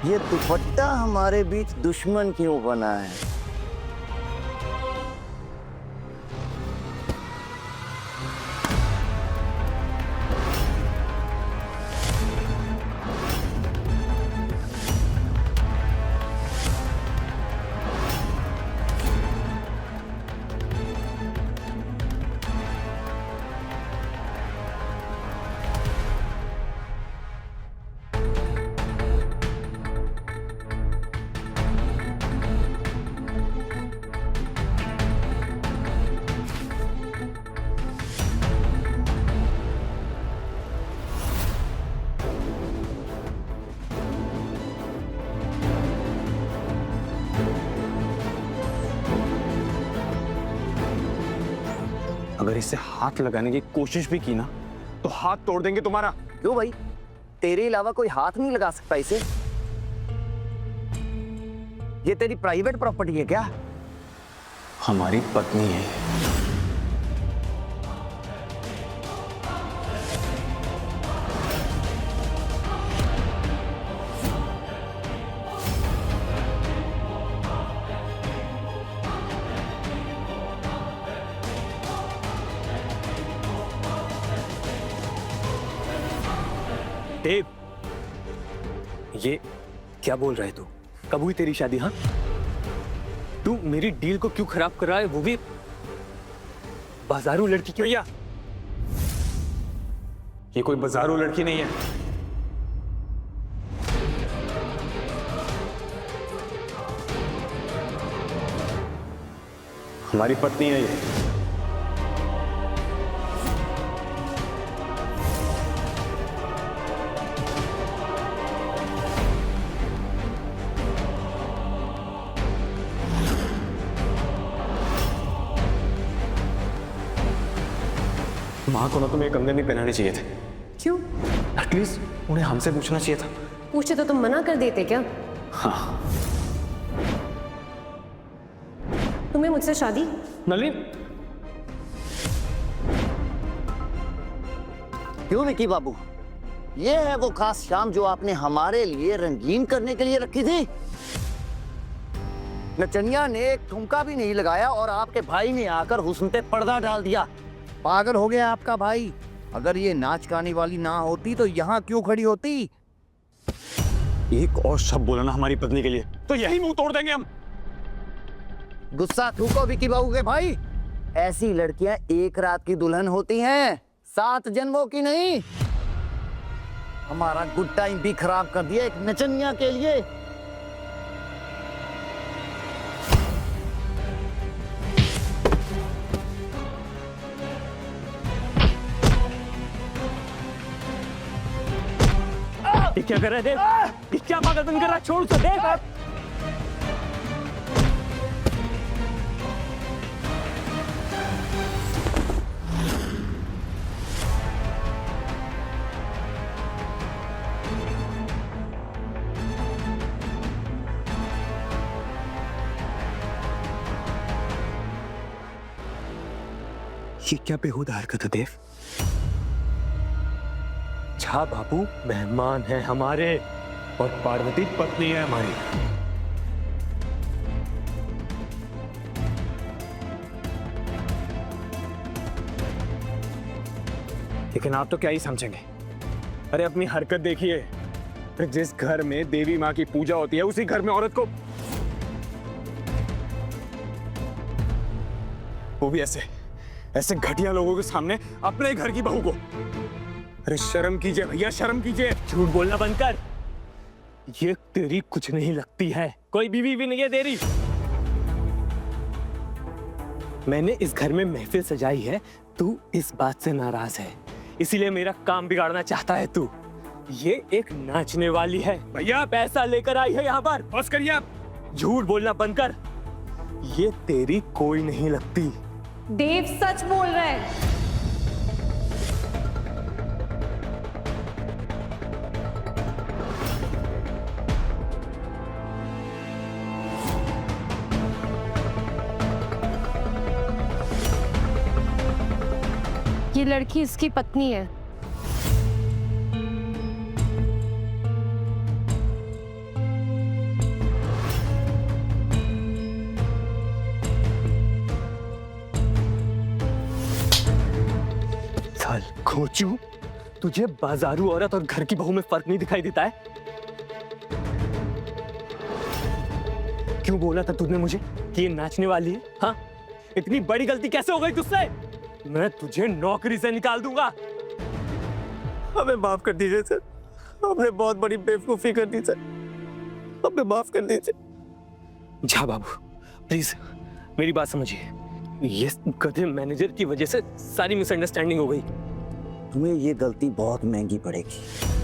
ये दुपट्टा हमारे बीच दुश्मन क्यों बना है? अगर इसे हाथ लगाने की कोशिश भी की ना तो हाथ तोड़ देंगे तुम्हारा। क्यों भाई, तेरे अलावा कोई हाथ नहीं लगा सकता इसे? ये तेरी प्राइवेट प्रॉपर्टी है क्या? हमारी पत्नी है। देव, ये क्या बोल रहा है तू? कब हुई तेरी शादी? हाँ, तू मेरी डील को क्यों खराब कर रहा है, वो भी बाजारू लड़की क्यों? भैया, ये कोई बाजारू लड़की नहीं है। हमारी पत्नी है ये। माँ को ना तुम्हें कंगन नहीं पहनाने चाहिए थे। क्यों? एटलीस्ट उन्हें हमसे पूछना चाहिए था। पूछे तो तुम मना कर देते क्या? हाँ। तुम्हें मुझसे शादी? नलिन, क्यों निकी बाबू, ये है वो खास शाम जो आपने हमारे लिए रंगीन करने के लिए रखी थी? नचनिया ने एक ठुमका भी नहीं लगाया और आपके भाई ने आकर हुस्न पे पर्दा डाल दिया। पागल हो गया आपका भाई। अगर ये नाच गाने वाली ना होती तो यहाँ क्यों खड़ी होती? एक और शब्द बोला ना हमारी पत्नी के लिए तो यही मुंह तोड़ देंगे हम। गुस्सा थूको विकी बाबू के भाई। ऐसी लड़कियां एक रात की दुल्हन होती हैं, 7 जन्मों की नहीं। हमारा गुड टाइम भी खराब कर दिया एक नचनिया के लिए। ये क्या कर रहा है देव? ये क्या पागलपन कर रहा है? छोड़ उसे देव। आप ये क्या बेहुदा हरकत है देव? झा बाबू मेहमान है हमारे और पार्वती पत्नी है हमारी। लेकिन आप तो क्या ही समझेंगे। अरे अपनी हरकत देखिए। जिस घर में देवी माँ की पूजा होती है उसी घर में औरत को, वो भी ऐसे ऐसे घटिया लोगों के सामने, अपने घर की बहू को। अरे शर्म कीजिए भैया, शर्म कीजिए। झूठ बोलना बंद कर। ये तेरी कुछ नहीं लगती है, कोई बीवी भी नहीं है तेरी। मैंने इस घर में महफिल सजाई है, तू इस बात से नाराज है, इसीलिए मेरा काम बिगाड़ना चाहता है तू। ये एक नाचने वाली है भैया, पैसा लेकर आई है यहाँ पर। बस करिए आप। झूठ बोलना बंद कर। ये तेरी कोई नहीं लगती। देव सच बोल रहा है। ये लड़की इसकी पत्नी है। खोचू, तुझे बाजारू औरत और घर की बहू में फर्क नहीं दिखाई देता है? क्यों बोला था तुमने मुझे कि ये नाचने वाली है? हाँ, इतनी बड़ी गलती कैसे हो गई तुझसे? मैं तुझे नौकरी से निकाल दूंगा। हमें माफ कर दीजिए सर, हमने बहुत बड़ी बेवकूफी कर दी सर, हमें माफ कर दीजिए। जा बाबू, प्लीज मेरी बात समझिए। ये गधे मैनेजर की वजह से सारी मिसअंडरस्टैंडिंग हो गई। तुम्हें ये गलती बहुत महंगी पड़ेगी।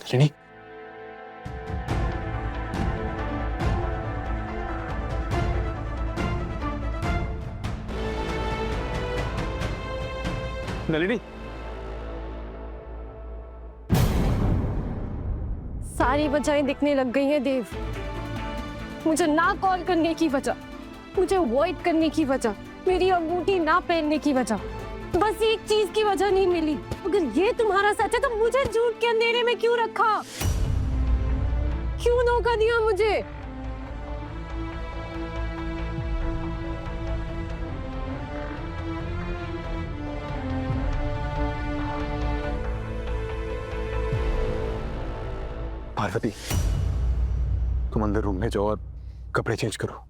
नलिनी, नलिनी, सारी वजहें दिखने लग गई हैं देव। मुझे ना कॉल करने की वजह, मुझे अवॉइड करने की वजह, मेरी अंगूठी ना पहनने की वजह, बस एक चीज की वजह नहीं मिली। अगर ये तुम्हारा सच है तो मुझे झूठ के अंधेरे में क्यों रखा? क्यों धोखा दिया मुझे? पार्वती, तुम अंदर रूम में जाओ और कपड़े चेंज करो।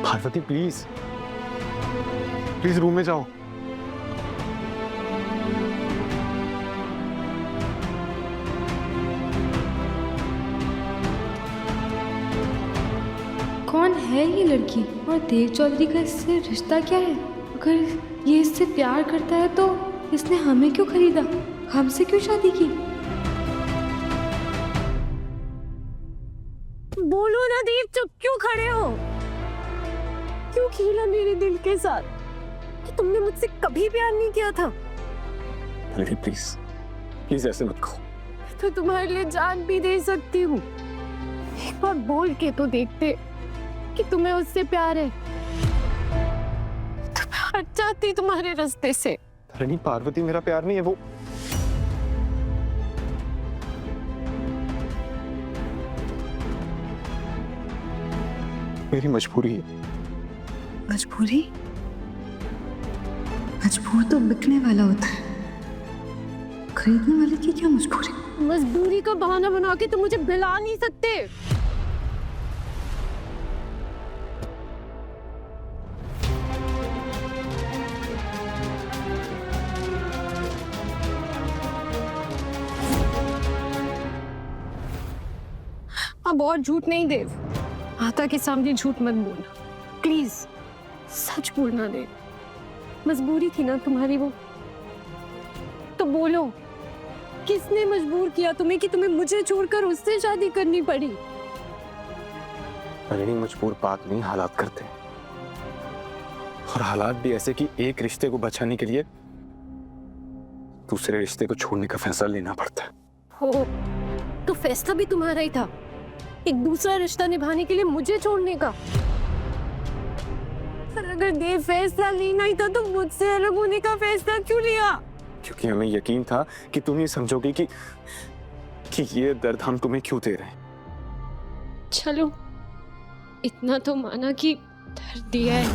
पार्वती प्लीज, प्लीज रूम में जाओ। कौन है ये लड़की और देव चौधरी का इससे रिश्ता क्या है? अगर ये इससे प्यार करता है तो इसने हमें क्यों खरीदा, हमसे क्यों शादी की? बोलो ना देव, चुप क्यों खड़े हो? क्यों खेला मेरे दिल के साथ कि तुमने मुझसे कभी प्यार नहीं किया था? नलिनी प्लीज, प्लीज ऐसे मत कहो। तो तुम्हारे लिए जान भी दे सकती हूँ। एक बार बोल के तो देखते कि तुम्हें उससे प्यार है, तो मैं हट जाती तुम्हारे रास्ते से। नलिनी, पार्वती मेरा प्यार नहीं है, वो मेरी मजबूरी है। मजबूरी? मजबूर तो बिकने वाला होता है, खरीदने वाले की क्या मजबूरी? मजबूरी का बहाना बना के तुम मुझे भुला नहीं सकते। अब और झूठ नहीं देव, माता के सामने झूठ मत बोलना प्लीज, सच बोलना देव। मजबूरी थी ना तुम्हारी वो, तो बोलो किसने मजबूर किया तुम्हें कि तुम्हें मुझे छोड़कर उससे शादी करनी पड़ी? नलिनी, मजबूर बात नहीं, हालात करते हैं, और हालात भी ऐसे कि एक रिश्ते को बचाने के लिए दूसरे रिश्ते को छोड़ने का फैसला लेना पड़ता है। हो तो फैसला भी तुम्हारा ही था, एक दूसरा रिश्ता निभाने के लिए मुझे छोड़ने का। पर अगर देव फैसला लेना ही था तो मुझसे अलग होने का फैसला क्यों लिया? क्योंकि हमें यकीन था कि तुम ये समझोगी कि ये दर्द हम तुम्हें क्यों दे रहे हैं। चलो इतना तो माना कि दर्द दिया है।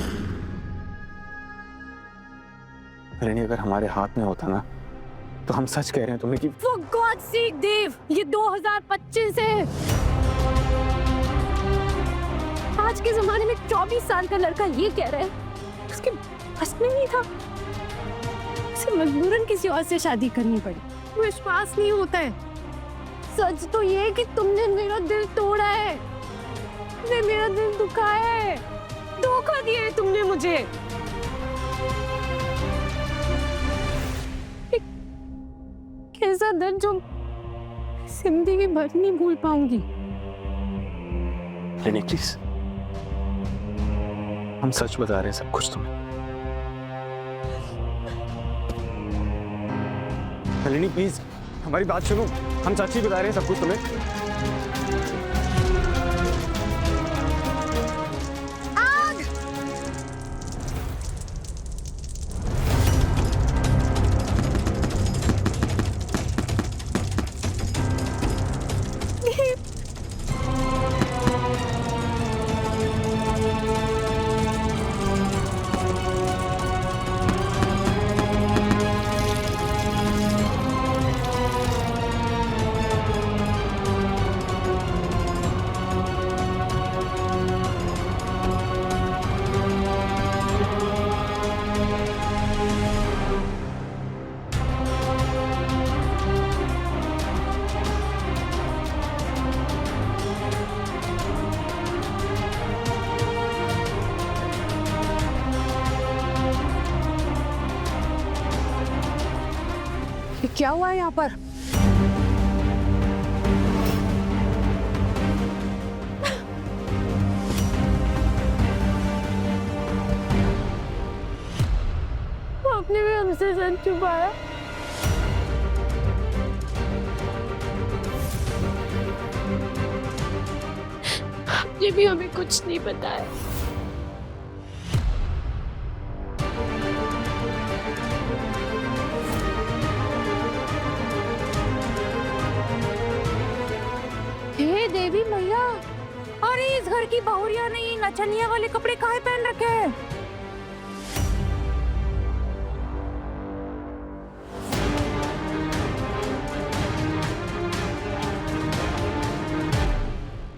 नलिनी, अगर हमारे हाथ में होता ना तो हम सच कह रहे हैं तुम्हें कि For God's sake देव, ये 2025 है। आज के जमाने में 24 साल का लड़का ये कह रहा है उसके बस में नहीं था, उसे मजबूरन किसी और से शादी करनी पड़ी। विश्वास नहीं होता है। सच तो ये है कि तुमने मेरा दिल तोड़ा है, तुमने मेरा दिल दुखाया है, धोखा दिया है तुमने मुझे। एक ऐसा दर्द जो जिंदगी भर नहीं भूल पाऊंगी। नलिनी प्लीज, हम सच बता रहे हैं सब कुछ तुम्हें। नलिनी प्लीज, हमारी बात सुनो, हम चाची बता रहे हैं सब कुछ तुम्हें। क्या हुआ है यहाँ पर? आपने भी हमसे सच छुपाया। आपने भी हमें कुछ नहीं बताया। हे देवी मैया, अरे इस घर की बहुरिया ने ये नचनिया वाले कपड़े काहे पहन रखे हैं?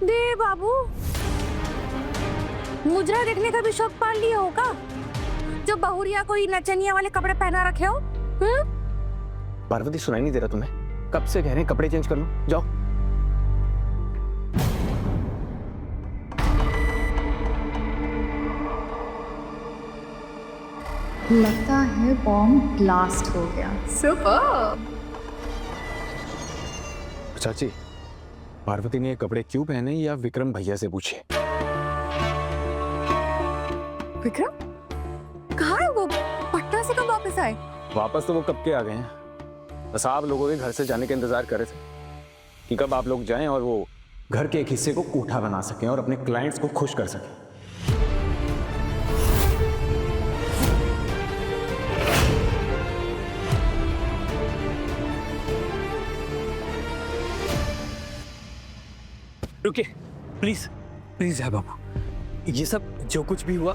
दे बाबू, मुजरा देखने का भी शौक पाल लिया होगा जो बहुरिया कोई नचनिया वाले कपड़े पहना रखे हो। पार्वती सुनाई नहीं दे रहा तुम्हें? कब से कह रहे हैं कपड़े चेंज कर लो, जाओ। लगता है बॉम्ब ब्लास्ट हो गया। सुपर। चाची, पार्वती ने ये कपड़े क्यों पहने या विक्रम भैया से पूछे। विक्रम कहाँ है वो? पटना से कब वापस आए? वापस तो वो कब के आ गए हैं, बस आप लोगों के घर से जाने का इंतजार कर रहे थे कि कब आप लोग जाएं और वो घर के एक हिस्से को कोठा बना सकें और अपने क्लाइंट्स को खुश कर सकें। रुकिए प्लीज, प्लीज है बाबू, ये सब जो कुछ भी हुआ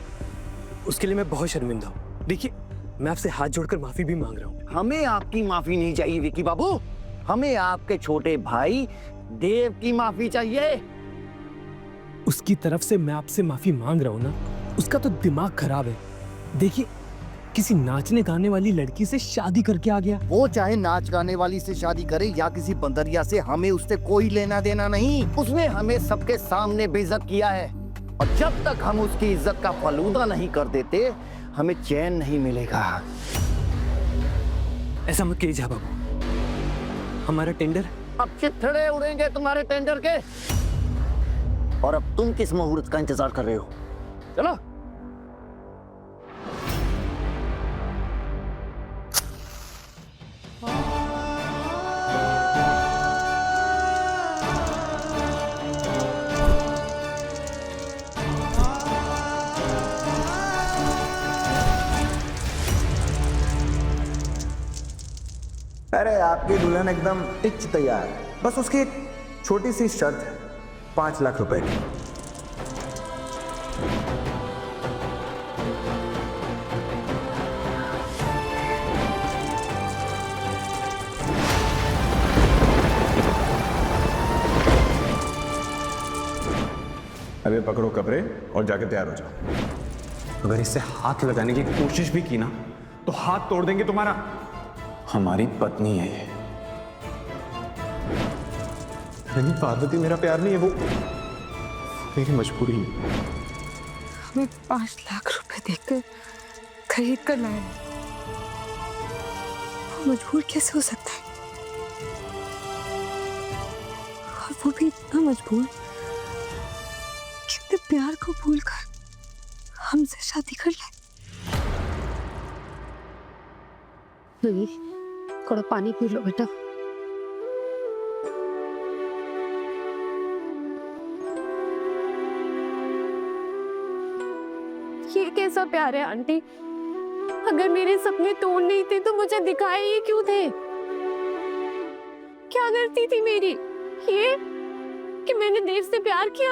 उसके लिए मैं बहुत शर्मिंदा हूँ। देखिए, मैं आपसे हाथ जोड़कर माफी भी मांग रहा हूँ। हमें आपकी माफी नहीं चाहिए विकी बाबू, हमें आपके छोटे भाई देव की माफी चाहिए। उसकी तरफ से मैं आपसे माफी मांग रहा हूँ ना, उसका तो दिमाग खराब है। देखिए, किसी नाचने गाने वाली लड़की से शादी करके आ गया। वो चाहे नाच गाने वाली से शादी करे या किसी बंदरिया से, हमें उससे कोई लेना देना नहीं। उसने हमें सबके सामने बेइज्जत किया है और जब तक हम उसकी इज्जत का फलूदा नहीं कर देते हमें चैन नहीं मिलेगा। ऐसा मत कीजिए बाबू, हमारा टेंडर अब चिथड़े उड़ेंगे तुम्हारे टेंडर के। और अब तुम किस मुहूर्त का इंतजार कर रहे हो? चलो। अरे आपकी दुल्हन एकदम टिच तैयार है, बस उसकी एक छोटी सी शर्त है, 5 लाख रुपए की। अबे पकड़ो कपड़े और जाके तैयार हो जाओ। अगर इससे हाथ लगाने की कोशिश भी की ना तो हाथ तोड़ देंगे तुम्हारा। हमारी पत्नी है ये। नहीं पार्वती, मेरा प्यार नहीं है, वो मेरी मजबूरी है। हमें 5 लाख रुपए देकर खरीद कर लाए, वो मजबूर कैसे हो सकता है? और वो भी इतना मजबूर कि अपने प्यार को भूलकर हमसे शादी कर ले। थोड़ा पानी पी लो बेटा। ये कैसा प्यार है आंटी? अगर मेरे सपने तोड़ नहीं थे तो मुझे दिखाए ही क्यों थे? क्या गलती थी मेरी? ये कि मैंने देव से प्यार किया,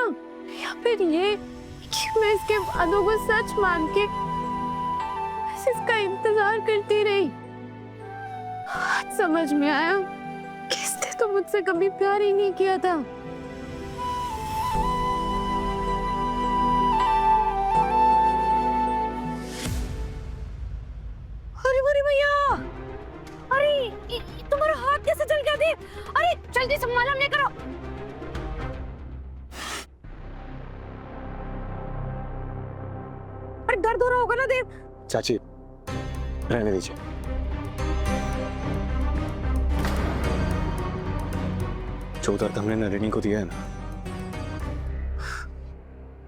या फिर ये कि मैं इसके वादों को सच मान के बस इसका इंतजार करती रही? आज समझ में आया कि इसने तो मुझसे कभी प्यार ही नहीं किया था। अरे मेरे भैया, अरे तुम्हारा हाथ कैसे जल गया देव? अरे जल्दी संभालो, नहीं करो। अरे दर्द हो रहा होगा ना देव? चाची रहने दीजिए। जो दर्द हमने नलिनी को दिया है ना,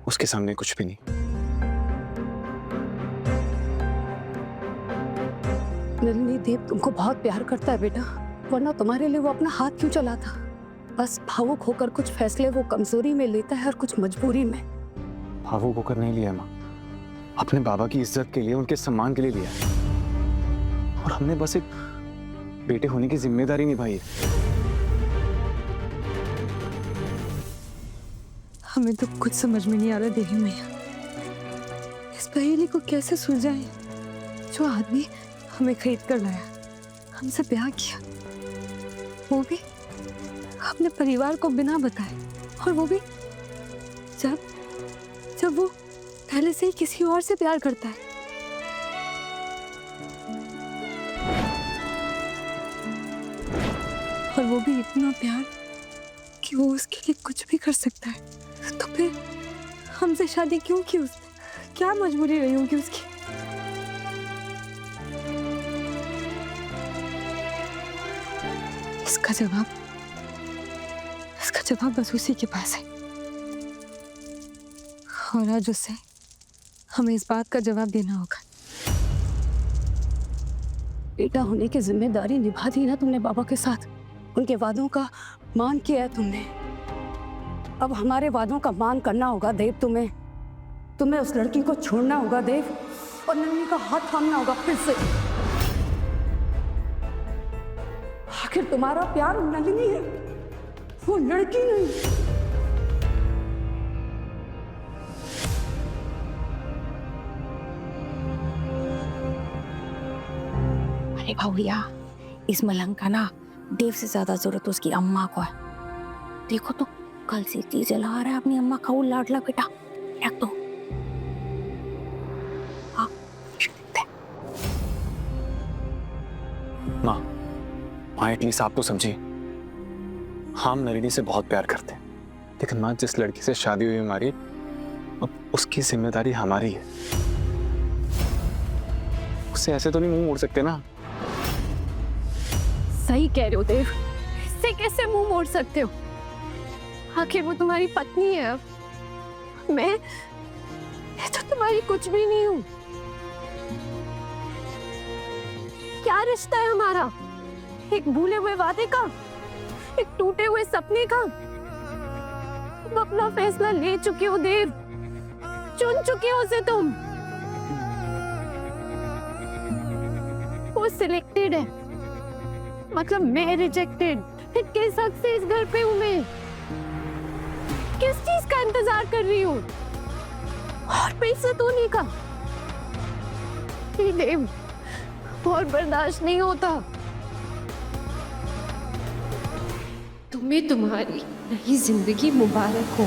उसके सामने कुछ भी नहीं। नलिनी देव तुमको बहुत प्यार करता है बेटा, वरना तुम्हारे लिए वो अपना हाथ क्यों चलाता? बस भावुक होकर कुछ फैसले वो कमजोरी में लेता है और कुछ मजबूरी में। भावुक होकर नहीं लिया माँ, अपने बाबा की इज्जत के लिए, उनके सम्मान के लिए लिया। और हमने बस एक बेटे होने की जिम्मेदारी निभाई है। हमें तो कुछ समझ में नहीं आ रहा देवी मैया, इस पहेली को कैसे सुलझाएं? जो आदमी हमें खरीद कर लाया, हमसे ब्याह किया, वो भी अपने परिवार को बिना बताए, और वो भी जब वो पहले से ही किसी और से प्यार करता है। और वो भी इतना प्यार कि वो उसके लिए कुछ भी कर सकता है। तो फिर हमसे शादी क्यों की उसने? क्या मजबूरी रही होगी उसकी? इसका जवाब बस उसी के पास है। और आज उससे हमें इस बात का जवाब देना होगा। बेटा होने की जिम्मेदारी निभा दी ना तुमने बाबा के साथ, उनके वादों का मान किया है तुमने। अब हमारे वादों का मान करना होगा देव। तुम्हें उस लड़की को छोड़ना होगा देव, और नन्ही का हाथ थामना होगा फिर से। आखिर तुम्हारा प्यार नलिनी है, वो लड़की नहीं। अरे भैया, इस मलंग का ना देव से ज्यादा जरूरत उसकी अम्मा को है। देखो तो कल से ती जला रहा है अपनी अम्मा का वो लाडला बेटा। रख दो। हाँ, माँ एटलीस्ट आप तो समझिए, हम नलिनी से बहुत प्यार करते हैं, लेकिन माँ जिस लड़की से शादी हुई हमारी, अब उसकी जिम्मेदारी हमारी है। उससे ऐसे तो नहीं मुंह मोड़ सकते ना। सही कह रहे हो देव, इससे कैसे मुंह मोड़ सकते हो? आखिर वो तुम्हारी पत्नी है। अब मैं तो तुम्हारी कुछ भी नहीं हूं। क्या रिश्ता है हमारा? एक भूले हुए वादे का, एक टूटे हुए सपने का। तुम अपना फैसला ले चुके हो देव, चुन चुके हो उसे तुम। वो सिलेक्टेड है, मतलब मैं रिजेक्टेड। फिर किस हक से इस घर पे हूं मैं? किस चीज का इंतजार कर रही हूँ? और पैसे तो नहीं का देव, और बर्दाश्त नहीं होता। तुम्हें तुम्हारी नई जिंदगी मुबारक हो।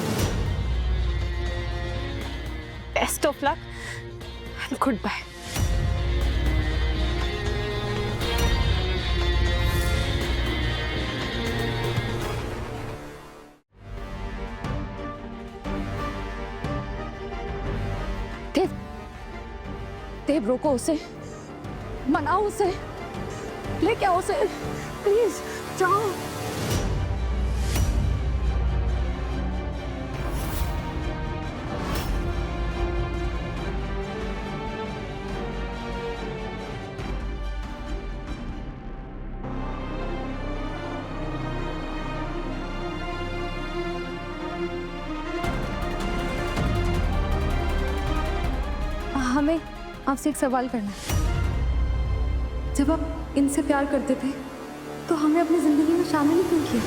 Best of luck and goodbye. Dev रोको उसे, मनाओ उसे, लेके आओ उसे, प्लीज जाओ। हमें आपसे एक सवाल करना है। जब आप इनसे प्यार करते थे तो हमें अपनी जिंदगी में शामिल ही क्यों किया?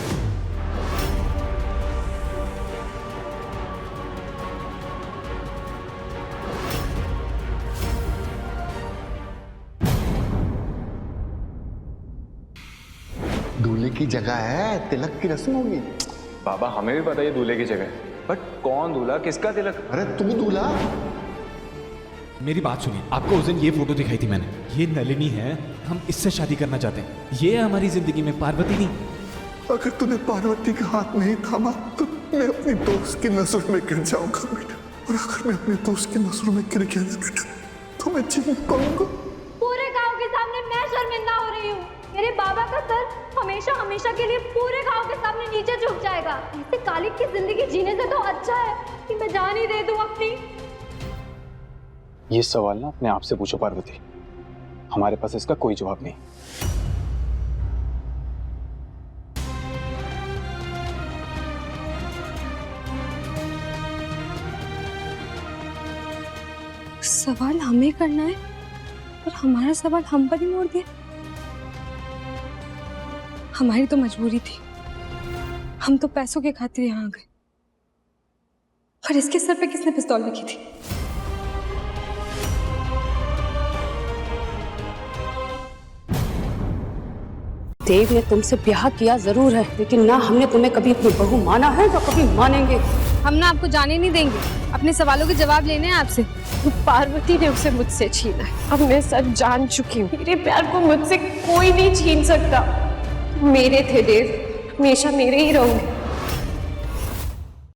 दूल्हे की जगह है, तिलक की रस्म होगी। बाबा हमें भी पता है ये दूल्हे की जगह है, बट कौन दूल्हा, किसका तिलक? अरे तू दूल्हा। मेरी बात सुनिए, आपको उस दिन ये फोटो दिखाई थी मैंने, ये नलिनी है, हम इससे शादी करना चाहते हैं। ये है हमारी जिंदगी में पार्वती नहीं। अगर तूने पार्वती का हाथ नहीं थामा तो मैं अपनी दोस्त की नजर में गिर जाऊंगा बेटा, और अगर मैं अपने दोस्त की नजर में गिर गया ना बेटा तो मैं जी नहीं पाऊंगा। पूरे गांव के सामने मैं शर्मिंदा हो रही हूँ। मेरे बाबा का सर हमेशा हमेशा के लिए पूरे गांव के सामने नीचे झुक जाएगा। ऐसे कालिक की जिंदगी जीने से तो अच्छा है कि मैं जान ही दे दूं अपनी। ये सवाल ना अपने आप से पूछो पार्वती, हमारे पास इसका कोई जवाब नहीं। सवाल हमें करना है और हमारा सवाल हम पर ही मोड़ दिया। हमारी तो मजबूरी थी, हम तो पैसों के खातिर यहाँ आ गए, पर इसके सर पे किसने पिस्तौल रखी थी? देव ने तुमसे ब्याह किया जरूर है, लेकिन ना हमने तुम्हें कभी अपनी बहू माना है तो कभी मानेंगे। हम ना आपको जाने नहीं देंगे, अपने सवालों के जवाब लेने हैं आपसे। पार्वती ने उसे मुझसे छीना है, अब मैं सब जान चुकी हूँ। मेरे प्यार को मुझसे कोई नहीं छीन सकता। मेरे थे देव, हमेशा मेरे ही रहोगे।